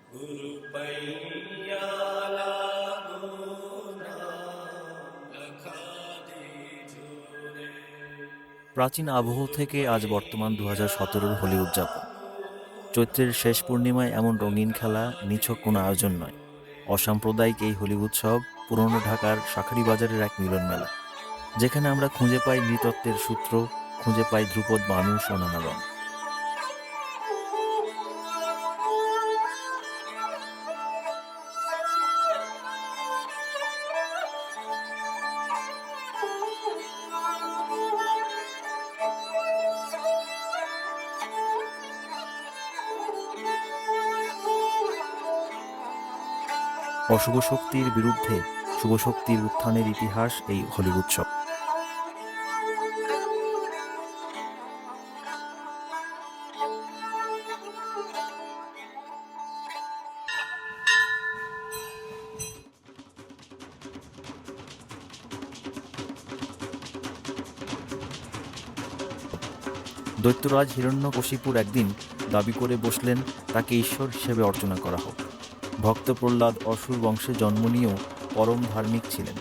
প্রাচীন আবহ থেকে আজ বর্তমান 2017 হোলি উদযাপন। চৈত্রের শেষ পূর্ণিমায় এমন রঙিন খেলা নিছক কোনো আয়োজন নয়। অসাম্প্রদায়িক এই হোলি উৎসব পুরনো ঢাকার শাঁখারী বাজারের এক মিলন মেলা, যেখানে আমরা খুঁজে পাই নৃতত্ত্বের সূত্র, খুঁজে পাই ধ্রুপদ মানুষ ও নানা রং। অশুভ শক্তির বিরুদ্ধে শুভ শক্তির উত্থানের ইতিহাস এই হোলি উৎসব। দৈত্যরাজ হিরণ্যকশিপুর একদিন দাবি করে বসলেন তাকে ঈশ্বর হিসেবে অর্চনা করা হোক। ভক্ত প্রহ্লাদ অসুর বংশে জন্ম নিয়েও পরম ধার্মিক ছিলেন।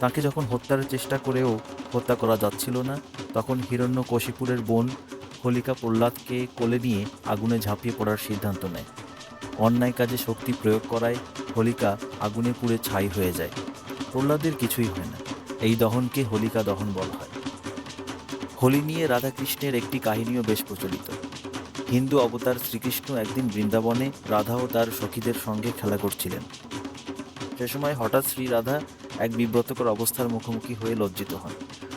তাকে যখন হত্যার চেষ্টা করেও হত্যা করা যাচ্ছিল না, তখন হিরণ্যকশিপুরের বোন হোলিকা প্রহ্লাদকে কোলে নিয়ে আগুনে ঝাঁপিয়ে পড়ার সিদ্ধান্ত নেয়। অন্যায় কাজে শক্তি প্রয়োগ করায় হোলিকা আগুনে পুড়ে ছাই হয়ে যায়। প্রহ্লাদের কিছুই হয় না। এই দহনকে হোলিকা দহন বলা হয়। হোলি নিয়ে রাধাকৃষ্ণের একটি কাহিনীও বেশ প্রচলিত। হিন্দু অবতার শ্রীকৃষ্ণ একদিন বৃন্দাবনে রাধা ও তার সখীদের সঙ্গে খেলা করছিলেন। সে সময় হঠাৎ শ্রী রাধা এক বিব্রতকর অবস্থার মুখোমুখি হয়ে লজ্জিত হন।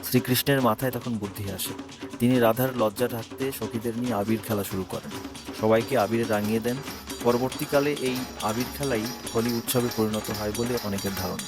শ্রীকৃষ্ণের মাথায় তখন বুদ্ধি আসে। তিনি রাধার লজ্জা ঢাকতে সখীদের নিয়ে আবির খেলা শুরু করেন, সবাইকে আবিরে রাঙিয়ে দেন। পরবর্তীকালে এই আবির খেলাই হোলি উৎসবে পরিণত হয় বলে অনেকের ধারণা।